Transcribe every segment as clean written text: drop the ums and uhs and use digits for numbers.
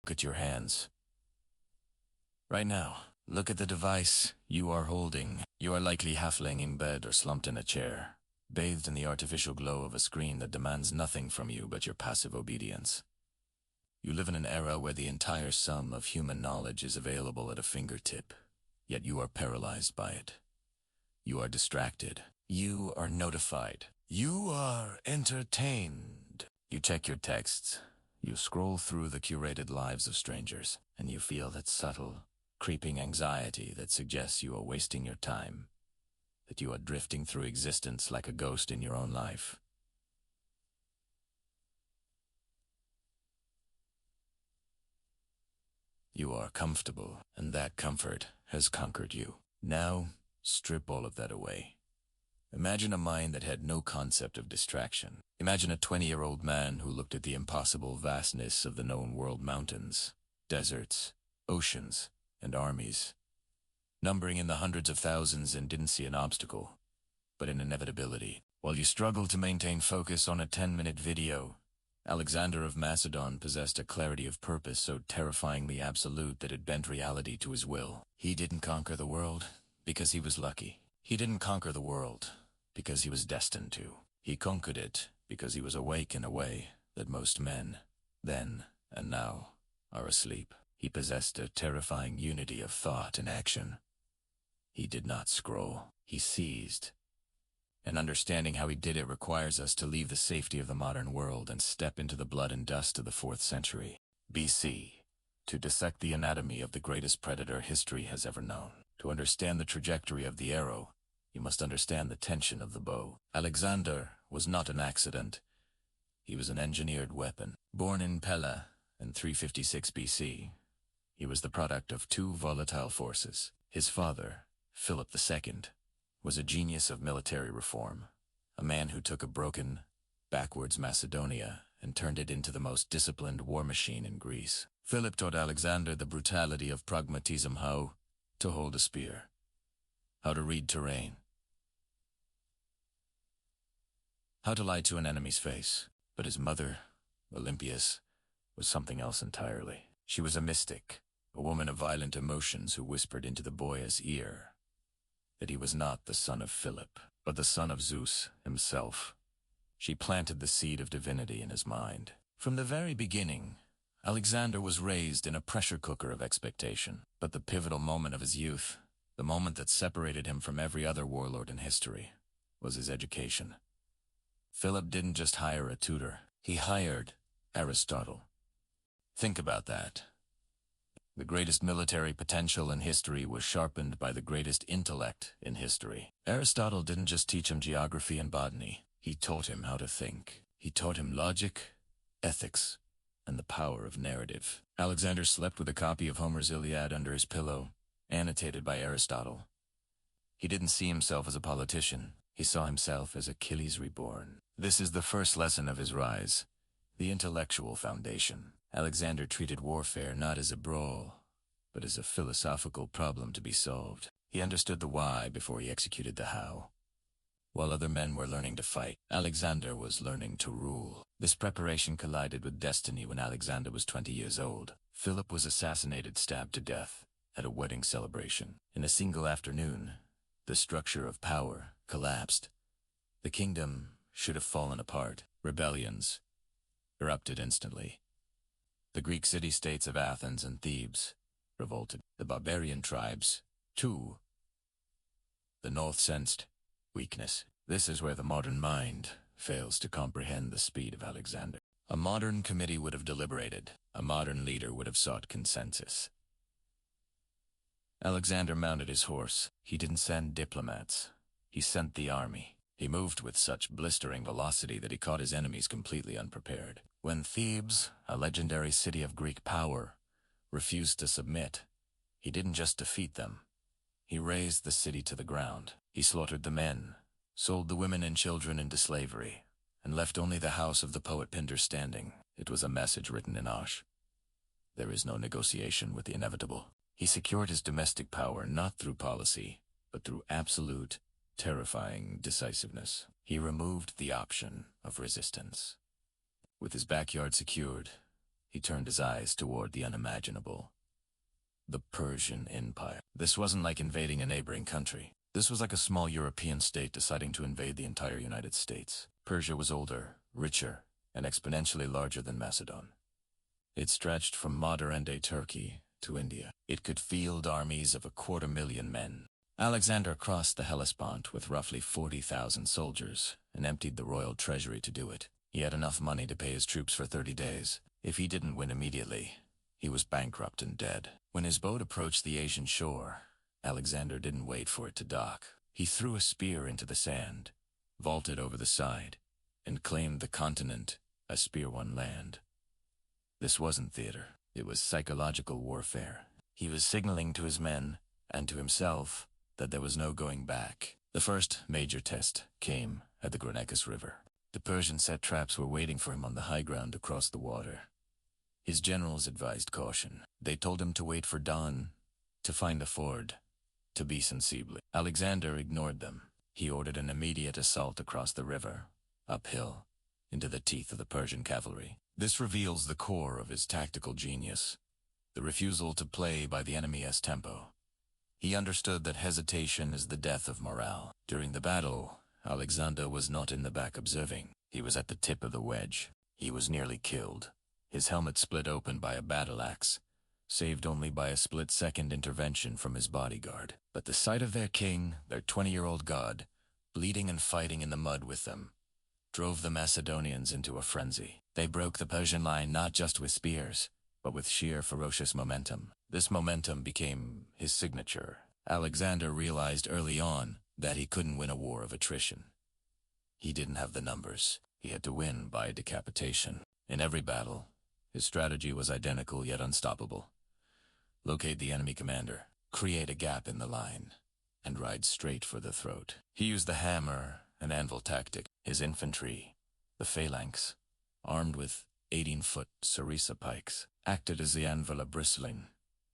Look at your hands. Right now, look at the device you are holding. You are likely half laying in bed or slumped in a chair, bathed in the artificial glow of a screen that demands nothing from you but your passive obedience. You live in an era where the entire sum of human knowledge is available at a fingertip, yet you are paralyzed by it. You are distracted. You are notified. You are entertained. You check your texts. You scroll through the curated lives of strangers, and you feel that subtle, creeping anxiety that suggests you are wasting your time, that you are drifting through existence like a ghost in your own life. You are comfortable, and that comfort has conquered you. Now, strip all of that away. Imagine a mind that had no concept of distraction. Imagine a 20-year-old man who looked at the impossible vastness of the known world, mountains, deserts, oceans, and armies, numbering in the hundreds of thousands, and didn't see an obstacle, but an inevitability. While you struggled to maintain focus on a 10-minute video, Alexander of Macedon possessed a clarity of purpose so terrifyingly absolute that it bent reality to his will. He didn't conquer the world because he was lucky. He didn't conquer the world because he was destined to. He conquered it because he was awake in a way that most men, then and now, are asleep. He possessed a terrifying unity of thought and action. He did not scroll. He seized. And understanding how he did it requires us to leave the safety of the modern world and step into the blood and dust of the 4th century BC, to dissect the anatomy of the greatest predator history has ever known. To understand the trajectory of the arrow, you must understand the tension of the bow. Alexander was not an accident. He was an engineered weapon. Born in Pella in 356 BC, he was the product of 2 volatile forces. His father, Philip II, was a genius of military reform, a man who took a broken, backwards Macedonia and turned it into the most disciplined war machine in Greece. Philip taught Alexander the brutality of pragmatism, how to hold a spear, how to read terrain, how to lie to an enemy's face. But his mother, Olympias, was something else entirely. She was a mystic, a woman of violent emotions who whispered into the boy's ear that he was not the son of Philip, but the son of Zeus himself. She planted the seed of divinity in his mind. From the very beginning, Alexander was raised in a pressure cooker of expectation. But the pivotal moment of his youth, the moment that separated him from every other warlord in history, was his education. Philip didn't just hire a tutor. He hired Aristotle. Think about that. The greatest military potential in history was sharpened by the greatest intellect in history. Aristotle didn't just teach him geography and botany. He taught him how to think. He taught him logic, ethics, and the power of narrative. Alexander slept with a copy of Homer's Iliad under his pillow, annotated by Aristotle. He didn't see himself as a politician. He saw himself as Achilles reborn. This is the first lesson of his rise, the intellectual foundation. Alexander treated warfare not as a brawl, but as a philosophical problem to be solved. He understood the why before he executed the how. While other men were learning to fight, Alexander was learning to rule. This preparation collided with destiny when Alexander was 20 years old. Philip was assassinated, stabbed to death, at a wedding celebration. In a single afternoon, the structure of power collapsed. The kingdom should have fallen apart. Rebellions erupted instantly. The Greek city-states of Athens and Thebes revolted. The barbarian tribes, too. The north sensed weakness. This is where the modern mind fails to comprehend the speed of Alexander. A modern committee would have deliberated. A modern leader would have sought consensus. Alexander mounted his horse. He didn't send diplomats. He sent the army. He moved with such blistering velocity that he caught his enemies completely unprepared. When Thebes, a legendary city of Greek power, refused to submit, he didn't just defeat them. He razed the city to the ground. He slaughtered the men, sold the women and children into slavery, and left only the house of the poet Pindar standing. It was a message written in ash. There is no negotiation with the inevitable. He secured his domestic power not through policy, but through absolute, terrifying decisiveness. He removed the option of resistance. With his backyard secured, he turned his eyes toward the unimaginable. The Persian Empire. This wasn't like invading a neighboring country. This was like a small European state deciding to invade the entire United States. Persia was older, richer, and exponentially larger than Macedon. It stretched from modern-day Turkey to India. It could field armies of 250,000 men. Alexander crossed the Hellespont with roughly 40,000 soldiers and emptied the royal treasury to do it. He had enough money to pay his troops for 30 days. If he didn't win immediately, he was bankrupt and dead. When his boat approached the Asian shore, Alexander didn't wait for it to dock. He threw a spear into the sand, vaulted over the side, and claimed the continent as spear won land. This wasn't theater. It was psychological warfare. He was signaling to his men and to himself that there was no going back. The first major test came at the Granicus River. The Persian set traps were waiting for him on the high ground across the water. His generals advised caution. They told him to wait for dawn, to find a ford, to be sensible. Alexander ignored them. He ordered an immediate assault across the river, uphill, into the teeth of the Persian cavalry. This reveals the core of his tactical genius, the refusal to play by the enemy's tempo. He understood that hesitation is the death of morale. During the battle, Alexander was not in the back observing. He was at the tip of the wedge. He was nearly killed. His helmet split open by a battle axe, saved only by a split-second intervention from his bodyguard. But the sight of their king, their 20-year-old god, bleeding and fighting in the mud with them, drove the Macedonians into a frenzy. They broke the Persian line not just with spears, but with sheer ferocious momentum. This momentum became his signature. Alexander realized early on that he couldn't win a war of attrition. He didn't have the numbers. He had to win by decapitation. In every battle, his strategy was identical yet unstoppable. Locate the enemy commander, create a gap in the line, and ride straight for the throat. He used the hammer and anvil tactic. His infantry, the phalanx, armed with 18-foot sarissa pikes, acted as the anvil, a bristling,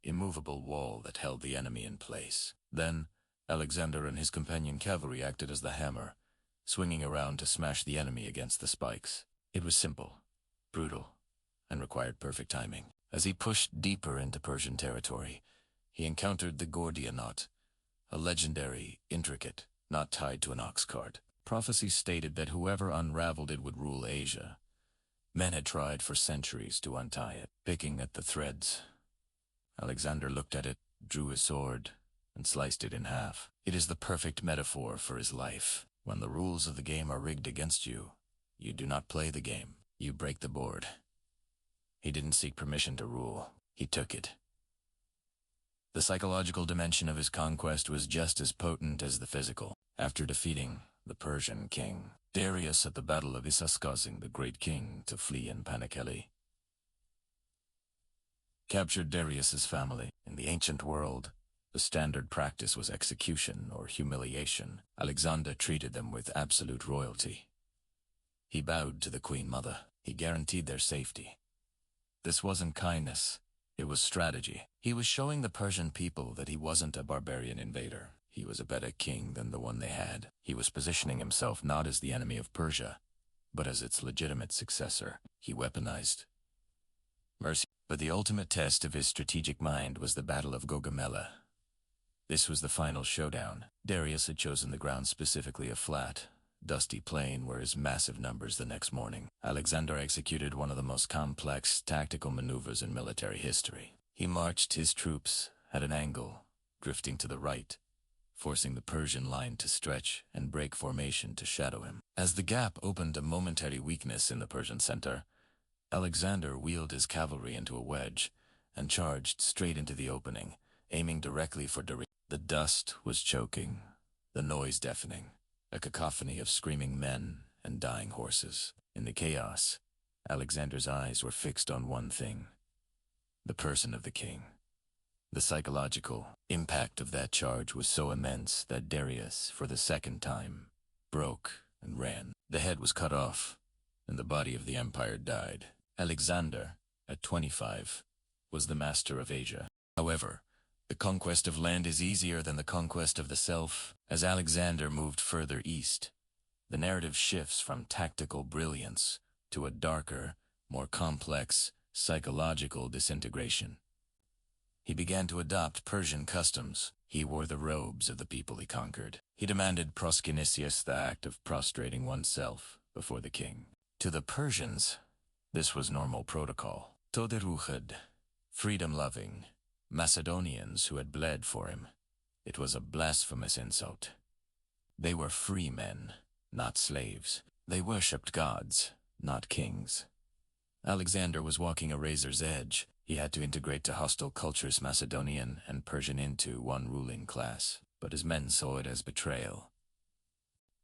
immovable wall that held the enemy in place. Then, Alexander and his companion cavalry acted as the hammer, swinging around to smash the enemy against the spikes. It was simple, brutal, and required perfect timing. As he pushed deeper into Persian territory, he encountered the Gordian knot, a legendary, intricate knot tied to an ox cart. Prophecy stated that whoever unraveled it would rule Asia. Men had tried for centuries to untie it, picking at the threads. Alexander looked at it, drew his sword, and sliced it in half. It is the perfect metaphor for his life. When the rules of the game are rigged against you, you do not play the game, you break the board. He didn't seek permission to rule, he took it. The psychological dimension of his conquest was just as potent as the physical. After defeating the Persian king Darius at the Battle of Issus, causing the great king to flee in Panichelli, captured Darius's family. In the ancient world, the standard practice was execution or humiliation. Alexander treated them with absolute royalty. He bowed to the Queen Mother. He guaranteed their safety. This wasn't kindness, it was strategy. He was showing the Persian people that he wasn't a barbarian invader. He was a better king than the one they had. He was positioning himself not as the enemy of Persia, but as its legitimate successor. He weaponized mercy. But the ultimate test of his strategic mind was the Battle of Gaugamela. This was the final showdown. Darius had chosen the ground, specifically a flat, dusty plain where his massive numbers the next morning. Alexander executed one of the most complex tactical maneuvers in military history. He marched his troops at an angle, drifting to the right, forcing the Persian line to stretch and break formation to shadow him. As the gap opened a momentary weakness in the Persian center, Alexander wheeled his cavalry into a wedge and charged straight into the opening, aiming directly for Darius. The dust was choking, the noise deafening, a cacophony of screaming men and dying horses. In the chaos, Alexander's eyes were fixed on one thing: the person of the king. The psychological impact of that charge was so immense that Darius, for the second time, broke and ran. The head was cut off, and the body of the empire died. Alexander, at 25, was the master of Asia. However, the conquest of land is easier than the conquest of the self. As Alexander moved further east, the narrative shifts from tactical brilliance to a darker, more complex, psychological disintegration. He began to adopt Persian customs. He wore the robes of the people he conquered. He demanded proskynesis, the act of prostrating oneself before the king. To the Persians, this was normal protocol. Toderuchad, freedom-loving Macedonians who had bled for him. It was a blasphemous insult. They were free men, not slaves. They worshipped gods, not kings. Alexander was walking a razor's edge. He had to integrate to hostile cultures Macedonian and Persian into one ruling class, but his men saw it as betrayal.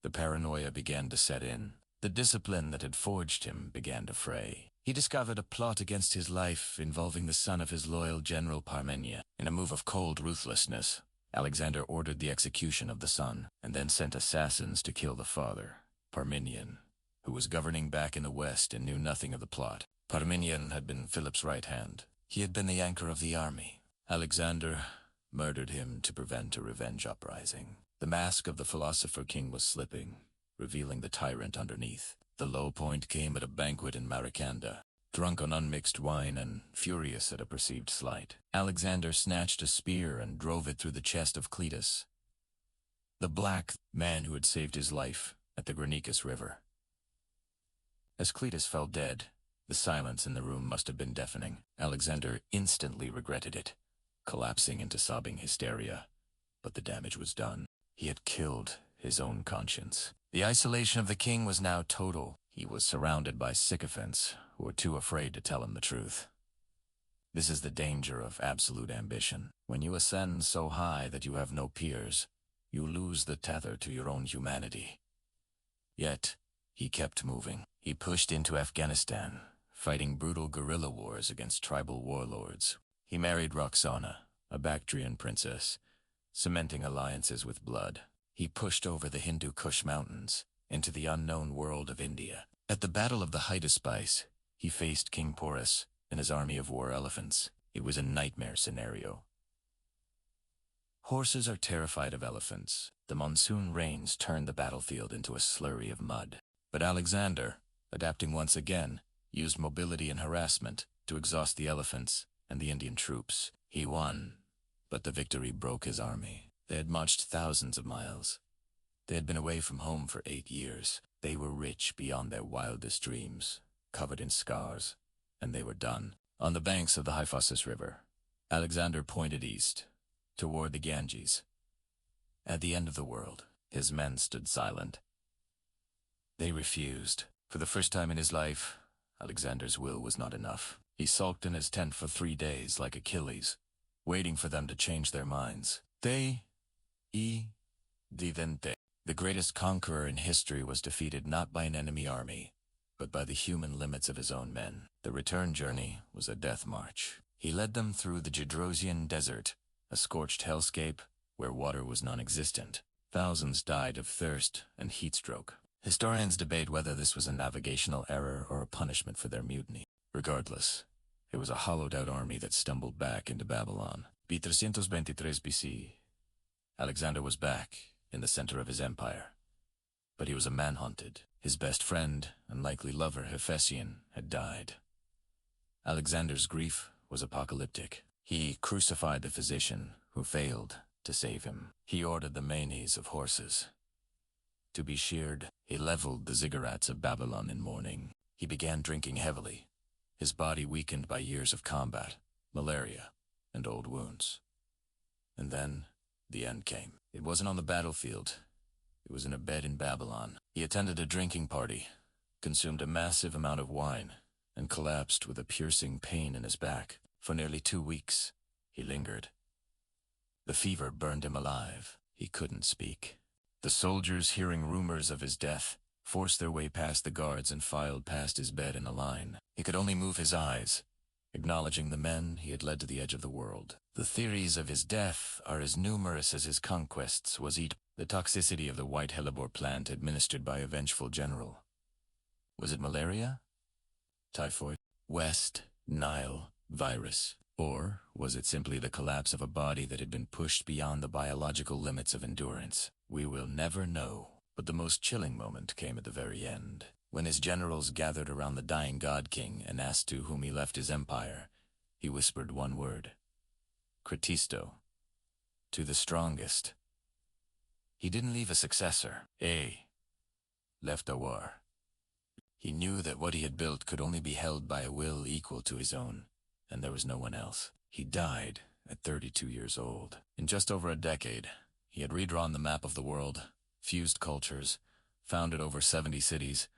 The paranoia began to set in. The discipline that had forged him began to fray. He discovered a plot against his life involving the son of his loyal general Parmenia. In a move of cold ruthlessness, Alexander ordered the execution of the son, and then sent assassins to kill the father, Parmenion, who was governing back in the west and knew nothing of the plot. Parmenion had been Philip's right hand. He had been the anchor of the army. Alexander murdered him to prevent a revenge uprising. The mask of the philosopher king was slipping, revealing the tyrant underneath. The low point came at a banquet in Maracanda. Drunk on unmixed wine and furious at a perceived slight, Alexander snatched a spear and drove it through the chest of Cletus, the black man who had saved his life at the Granicus River. As Cletus fell dead, the silence in the room must have been deafening. Alexander instantly regretted it, collapsing into sobbing hysteria. But the damage was done. He had killed his own conscience. The isolation of the king was now total. He was surrounded by sycophants who were too afraid to tell him the truth. This is the danger of absolute ambition. When you ascend so high that you have no peers, you lose the tether to your own humanity. Yet, he kept moving. He pushed into Afghanistan, fighting brutal guerrilla wars against tribal warlords. He married Roxana, a Bactrian princess, cementing alliances with blood. He pushed over the Hindu Kush mountains into the unknown world of India. At the Battle of the Hydaspes, he faced King Porus and his army of war elephants. It was a nightmare scenario. Horses are terrified of elephants. The monsoon rains turned the battlefield into a slurry of mud. But Alexander, adapting once again, used mobility and harassment to exhaust the elephants and the Indian troops. He won, but the victory broke his army. They had marched thousands of miles. They had been away from home for 8 years. They were rich beyond their wildest dreams, covered in scars, and they were done. On the banks of the Hyphasis River, Alexander pointed east, toward the Ganges. At the end of the world, his men stood silent. They refused. For the first time in his life, Alexander's will was not enough. He sulked in his tent for 3 days like Achilles, waiting for them to change their minds. Divente. The greatest conqueror in history was defeated not by an enemy army, but by the human limits of his own men. The return journey was a death march. He led them through the Gedrosian desert, a scorched hellscape where water was non-existent. Thousands died of thirst and heat stroke. Historians debate whether this was a navigational error or a punishment for their mutiny. Regardless, it was a hollowed-out army that stumbled back into Babylon. B323 BC. Alexander was back in the center of his empire. But he was a man-hunted. His best friend and likely lover, Hephaestion, had died. Alexander's grief was apocalyptic. He crucified the physician who failed to save him. He ordered the manes of horses to be sheared. He leveled the ziggurats of Babylon in mourning. He began drinking heavily, his body weakened by years of combat, malaria, and old wounds. And then the end came. It wasn't on the battlefield. It was in a bed in Babylon. He attended a drinking party, consumed a massive amount of wine, and collapsed with a piercing pain in his back. For nearly 2 weeks, he lingered. The fever burned him alive. He couldn't speak. The soldiers, hearing rumors of his death, forced their way past the guards and filed past his bed in a line. He could only move his eyes, acknowledging the men he had led to the edge of the world. The theories of his death are as numerous as his conquests. Was it the toxicity of the white hellebore plant administered by a vengeful general? Was it malaria? Typhoid? West Nile virus? Or was it simply the collapse of a body that had been pushed beyond the biological limits of endurance? We will never know. But the most chilling moment came at the very end. When his generals gathered around the dying god king and asked to whom he left his empire, he whispered one word: Cretisto, to the strongest. He didn't leave a successor. He left a war. He knew that what he had built could only be held by a will equal to his own, and there was no one else. He died at 32 years old. In just over a decade, he had redrawn the map of the world, fused cultures, founded over 70 cities,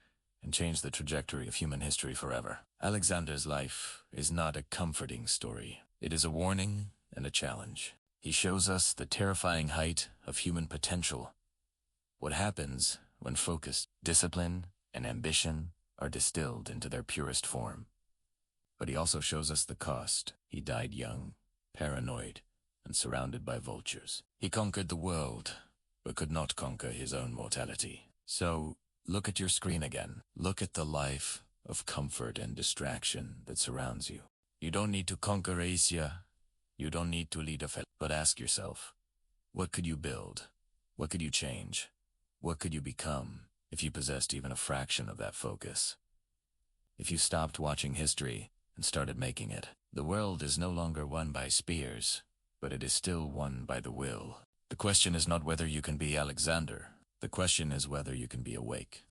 and changed the trajectory of human history forever. Alexander's life is not a comforting story. It is a warning and a challenge. He shows us the terrifying height of human potential. What happens when focus, discipline, and ambition are distilled into their purest form. But he also shows us the cost. He died young, paranoid, and surrounded by vultures. He conquered the world, but could not conquer his own mortality. So, look at your screen again. Look at the life of comfort and distraction that surrounds you. You don't need to conquer Asia. You don't need to lead a fight. But ask yourself, what could you build? What could you change? What could you become if you possessed even a fraction of that focus? If you stopped watching history and started making it, the world is no longer won by spears, but it is still won by the will. The question is not whether you can be Alexander. The question is whether you can be awake.